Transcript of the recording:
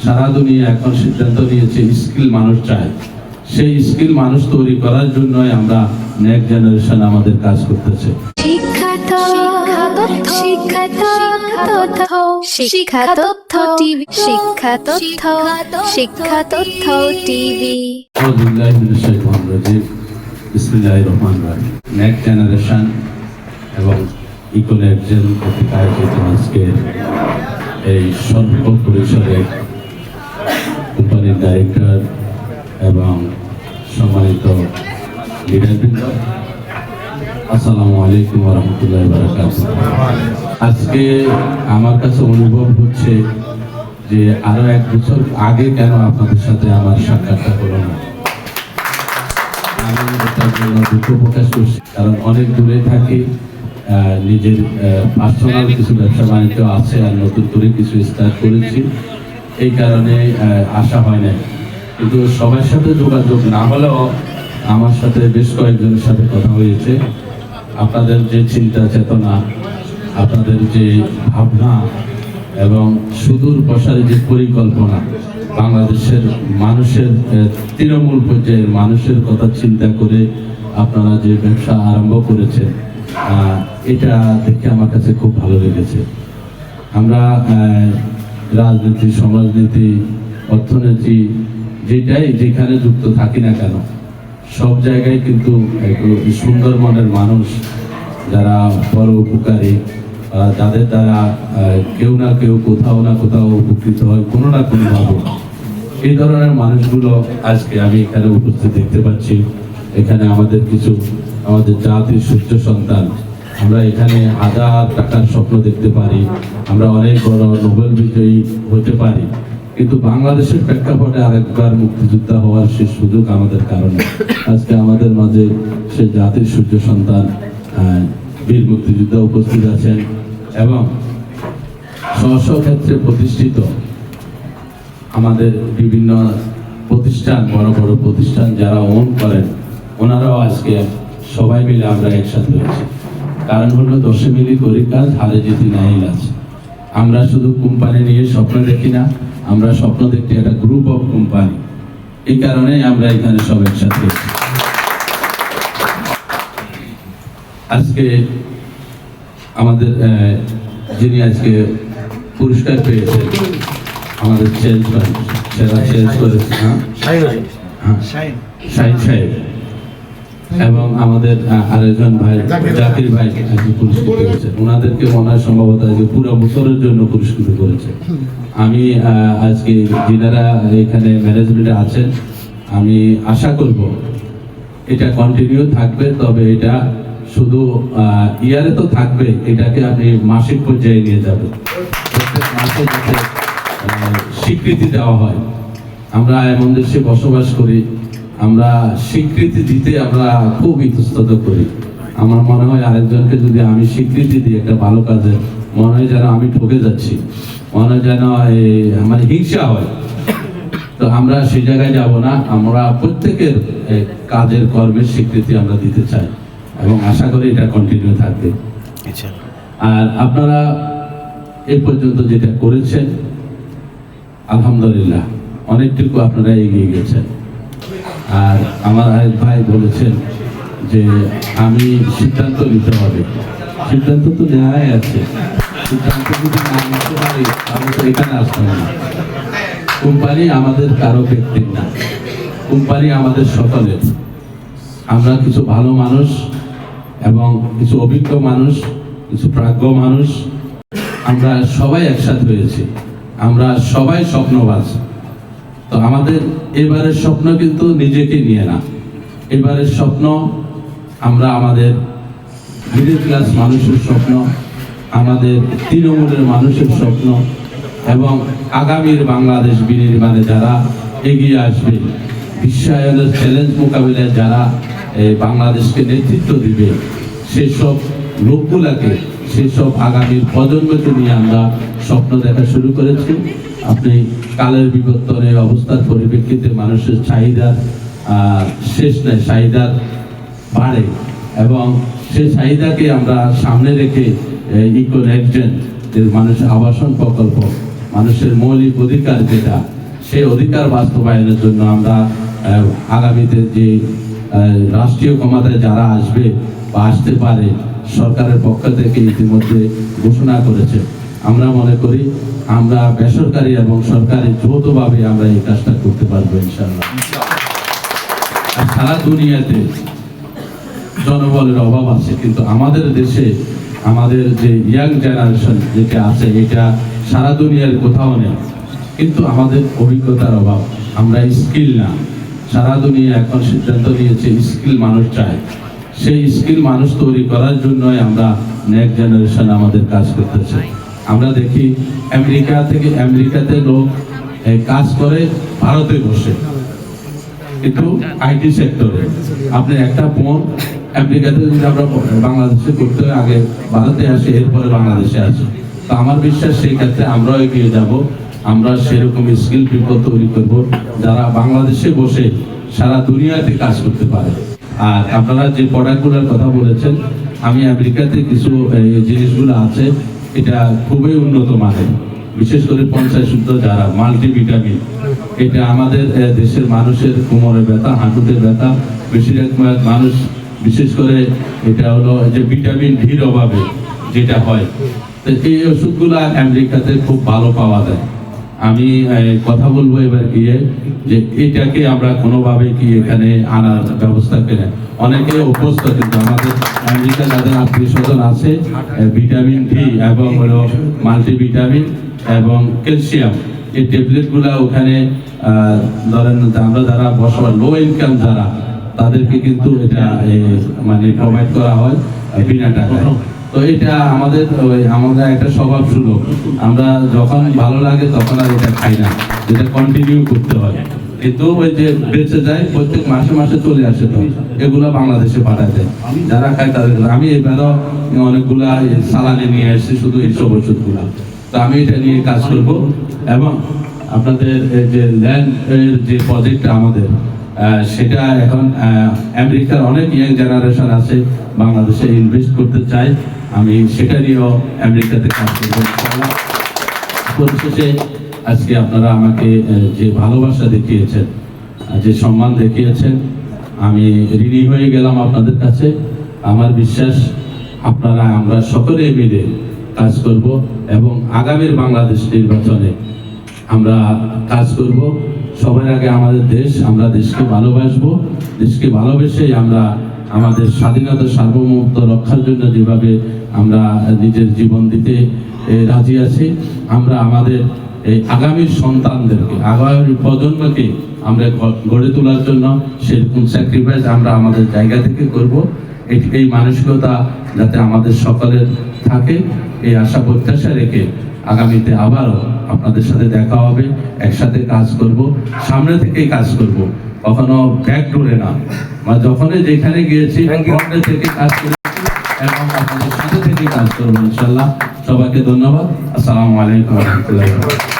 সারা দুনিয়া এখন সিদ্ধান্ত নিয়েছে স্কিল মানুষ চায়। সেই স্কিল মানুষ তৈরি করার জন্যই আমরা নেক্সট জেনারেশন আমাদের কাজ করতেছে। বিসমিল্লাহির রহমানির রহিম। নেক্সট জেনারেশন এবং ইকোনেকশন কর্তৃক আয়োজিত আজকের এই স্বল্প পরিসরে কোম্পানির ডাইরেক্টর এবং সম্মানিত লিডারবৃন্দ, আসসালামু আলাইকুম ওয়া রাহমাতুল্লাহি ওয়া বারাকাতুহু। আজকে আমার কাছে অনুভব হচ্ছে যে আরো 1 বছর আগে কেন আপনাদের সাথে আমার সাক্ষাৎটা হলো না। আমি এটার জন্য দুঃখ প্রকাশ করছি, কারণ অনেক দূরে থাকি, নিজের পার্সোনাল কিছু ব্যবসা বাণিজ্য আছে আর নতুন করে কিছু স্টার্ট করেছি, এই কারণে আসা হয় না। কিন্তু সবার সাথে যোগাযোগ না হলেও আমার সাথে বেশ কয়েকজনের সাথে কথা হয়েছে। আপনাদের যে চিন্তা চেতনা, আপনাদের যে ভাবনা এবং সুদূর প্রসারী যে পরিকল্পনা, বাংলাদেশের মানুষের তৃণমূল পর্যায়ের মানুষের কথা চিন্তা করে আপনারা যে ব্যবসা আরম্ভ করেছেন, এটা দেখে আমার কাছে খুব ভালো লেগেছে। আমরা রাজনীতি, সমাজনীতি, অর্থনীতি যেটাই যেখানে যুক্ত থাকি না কেন, সব জায়গায় কিন্তু একটু সুন্দর মনের মানুষ যারা পরোপকারী, যাদের দ্বারা কেউ না কেউ কোথাও না কোথাও উপকৃত হয় কোনো না কোনোভাবে, এই ধরনের মানুষগুলো আজকে আমি এখানে উপস্থিত দেখতে পাচ্ছি। এখানে আমাদের কিছু আমাদের জাতির সূর্য সন্তান, আমরা এখানে 1000 টাকার স্বপ্ন দেখতে পারি, আমরা অনেক বড় নোবেল বিজয়ী হতে পারি, কিন্তু বাংলাদেশের প্রেক্ষাপটে আরেকবার মুক্তিযোদ্ধা হওয়ার সে সুযোগ আমাদের কারণে আজকে আমাদের মাঝে সে জাতির সূর্য সন্তান বীর মুক্তিযোদ্ধা উপস্থিত আছেন এবং স্ব ক্ষেত্রে প্রতিষ্ঠিত আমাদের বিভিন্ন প্রতিষ্ঠান, বড় বড় প্রতিষ্ঠান যারা ওন করেন, ওনারাও আজকে সবাই মিলে আমরা একসাথে হয়েছি। কারণ হলো 10 মিলি করি কাজ, হারে জিতি নাই লাজ। আমরা শুধু কোম্পানি নিয়ে স্বপ্ন দেখি না, আমরা স্বপ্ন দেখি একটা গ্রুপ অফ কোম্পানি। এই কারণেই আমরা এখানে সব একসাথে। আজকে আমাদের যিনি আজকে পুরস্কার পেয়েছেন, আমাদের সেলসম্যান, সেরা সেলস করেছে শাহিন সাহেব, এবং আমাদের আরেকজন ভাই জাকির ভাই আজকে পুরস্কৃত করেছেন। ওনাদেরকে মনে হয় সম্ভবত আজকে পুরো বছরের জন্য পুরস্কৃত করেছে। আমি আজকে যিনারা এখানে ম্যানেজমেন্টে আছেন, আমি আশা করব এটা কন্টিনিউ থাকবে। তবে এটা শুধু ইয়ারে তো থাকবে, এটাকে আপনি মাসিক পর্যায়ে নিয়ে যাবেন, প্রত্যেক মাসে যাতে স্বীকৃতি দেওয়া হয়। আমরা এমন দেশে বসবাস করি, আমরা স্বীকৃতি দিতে আমরা খুব ইতস্তত করি। আমার মনে হয় আরেকজনকে যদি আমি স্বীকৃতি দিই একটা ভালো কাজে, মনে হয় যেন আমি ঠকে যাচ্ছি, মনে হয় যেন আমার হিংসা হয়। তো আমরা সেই জায়গায় যাব না, আমরা প্রত্যেকের কাজের কর্মের স্বীকৃতি আমরা দিতে চাই এবং আশা করি এটা কন্টিনিউ থাকবে। আর আপনারা এই পর্যন্ত যেটা করেছেন, আলহামদুলিল্লাহ অনেকটুকু আপনারা এগিয়ে গেছেন। আর আমার আরেক ভাই বলেছেন যে আমি সিদ্ধান্ত নিতে হবে, সিদ্ধান্ত তো নেওয়াই আছে, সিদ্ধান্ত যদি না নিতে পারি তাহলে তো এখানে আসতে হবে না। কোম্পানি আমাদের কারো ব্যক্তির না, কোম্পানি আমাদের সকলের। আমরা কিছু ভালো মানুষ এবং কিছু অভিজ্ঞ মানুষ, কিছু প্রাজ্ঞ মানুষ, আমরা সবাই একসাথে হয়েছি, আমরা সবাই স্বপ্নবাজ। তো আমাদের এবারের স্বপ্ন কিন্তু নিজেকে নিয়ে না, এবারের স্বপ্ন আমরা আমাদের মিডল ক্লাস মানুষের স্বপ্ন, আমাদের তৃণমূলের মানুষের স্বপ্ন এবং আগামীর বাংলাদেশ বিনির্মাণে যারা এগিয়ে আসবে, বিশ্বায়নের চ্যালেঞ্জ মোকাবিলায় যারা বাংলাদেশকে নেতৃত্ব দিবে, সেসব লোকগুলাকে, সেসব আগামীর প্রজন্মকে নিয়ে আমরা স্বপ্ন দেখা শুরু করেছি। আপনি কালের বিবর্তনের অবস্থার পরিপ্রেক্ষিতে মানুষের চাহিদার শেষ নেই, চাহিদার বাড়ে এবং সেই চাহিদাকে আমরা সামনে রেখে ইকো নেক্সট জেন মানুষের আবাসন প্রকল্প মানুষের মৌলিক অধিকার যেটা, সেই অধিকার বাস্তবায়নের জন্য আমরা আগামীতে যে রাষ্ট্রীয় ক্ষমতায় যারা আসবে বা আসতে পারে সরকারের পক্ষ থেকে ইতিমধ্যে ঘোষণা করেছে। আমরা মনে করি আমরা বেসরকারি এবং সরকারি যৌথভাবে আমরা এই কাজটা করতে পারবো ইনশাআল্লাহ। আর সারা দুনিয়াতে জনবলের অভাব আছে, কিন্তু আমাদের দেশে আমাদের যে ইয়াং জেনারেশন যেটা আছে এটা সারা দুনিয়ার কোথাও নেই, কিন্তু আমাদের অভিজ্ঞতার অভাব, আমরা স্কিল না। সারা দুনিয়া এখন সিদ্ধান্ত নিয়েছে স্কিল মানুষ চায়, সেই স্কিল মানুষ তৈরি করার জন্যই আমরা নেক্সট জেনারেশন আমাদের কাজ করতেছে। আমরা দেখি আমেরিকাতে লোক কাজ করে ভারতে বসে, কিন্তু আইটি সেক্টরে আপনি একটা ফোন আমেরিকাতে যদি আমরা বাংলাদেশে করতে হয় আগে ভারতে আসে, এরপরে বাংলাদেশে আসে। তো আমার বিশ্বাস সেই ক্ষেত্রে আমরাও এগিয়ে যাব, আমরা সেরকম স্কিল পিপল তৈরি করব যারা বাংলাদেশে বসে সারা দুনিয়াতে কাজ করতে পারে। আর আপনারা যে প্রোডাক্টগুলোর কথা বলেছেন, আমি আমেরিকাতে কিছু জিনিসগুলো আছে এটা খুবই উন্নত মানের, বিশেষ করে 50 শুদ্ধ যারা মাল্টিভিটামিন, এটা আমাদের দেশের মানুষের কোমরে ব্যথা, হাঁটুতে ব্যথা, বেশিরভাগ মানুষ বিশেষ করে এটা হলো যে ভিটামিন ডির অভাবে যেটা হয়, তো এই ওষুধগুলো আমেরিকাতে খুব ভালো পাওয়া যায়। আমি কথা বলবো এবার গিয়ে যে এটাকে আমরা কোনোভাবে কি এখানে আনার ব্যবস্থা করে, অনেকে অভ্যস্ত, কিন্তু আমাদের আমেরিকা যাদের আত্মীয় স্বজন আছে ভিটামিন ডি এবং হলো মাল্টিভিটামিন এবং ক্যালসিয়াম এই ট্যাবলেটগুলো ওখানে ধরেন আমরা যারা বসবাস লো ইনকাম যারা তাদেরকে কিন্তু এটা মানে প্রোভাইড করা হয় বিনা টাকায়। তো এটা আমাদের একটা স্বভাব সুলভ, আমরা যখন ভালো লাগে তখন আর এটা খাই না, এটা কন্টিনিউ করতে হয়। কিন্তু ওই যে বেঁচে যায় প্রত্যেক মাসে মাসে চলে আসে, তো এগুলো বাংলাদেশে পাঠায় দেয় যারা খায় তাদের। আমি এবারও অনেকগুলা সালানে নিয়ে আসছি শুধু এইসব ওষুধগুলা, তো আমি এটা নিয়ে কাজ করব। এবং আপনাদের যে ল্যান্ড এর যে প্রজেক্টটা আমাদের সেটা এখন আমেরিকার অনেক ইয়াং জেনারেশন আছে বাংলাদেশে ইনভেস্ট করতে চায়, আমি সেটা নিয়েও আমেরিকাতে কাজ করব ইনশাআল্লাহ। পরিশেষে আজকে আপনারা আমাকে যে ভালোবাসা দেখিয়েছেন, যে সম্মান দেখিয়েছেন, আমি ঋণী হয়ে গেলাম আপনাদের কাছে। আমার বিশ্বাস আপনারা আমরা সকলে মিলে কাজ করব এবং আগামীর বাংলাদেশ নির্বাচনে আমরা কাজ করব। সবার আগে আমাদের দেশ, আমরা দেশকে ভালোবাসবো, দেশকে ভালোবেসেই আমরা আমাদের স্বাধীনতা সার্বভৌমত্ব রক্ষার জন্য যেভাবে আমরা নিজের জীবন দিতে রাজি আছি, আমরা আমাদের এই আগামী সন্তানদেরকে, আগামী প্রজন্মকে আমরা গড়ে তোলার জন্য সেরকম স্যাক্রিফাইস আমরা আমাদের জায়গা থেকে করব। এই মানসিকতা যাতে আমাদের সকলের থাকে, এই আশা প্রত্যাশা রেখে আগামীতে আবারও আপনাদের সাথে দেখা হবে, একসাথে কাজ করব, সামনে থেকেই কাজ করব, কখনো ব্যাক ডোরে না। যখনই যেখানে গিয়েছি ফ্রন্টে থেকে কাজ করেছি এবং আপনাদের সাথে থেকে কাজ করবো ইনশাল্লাহ। সবাইকে ধন্যবাদ। আসসালামু আলাইকুম ওয়া রাহমাতুল্লাহি ওয়া বারাকাতুহু।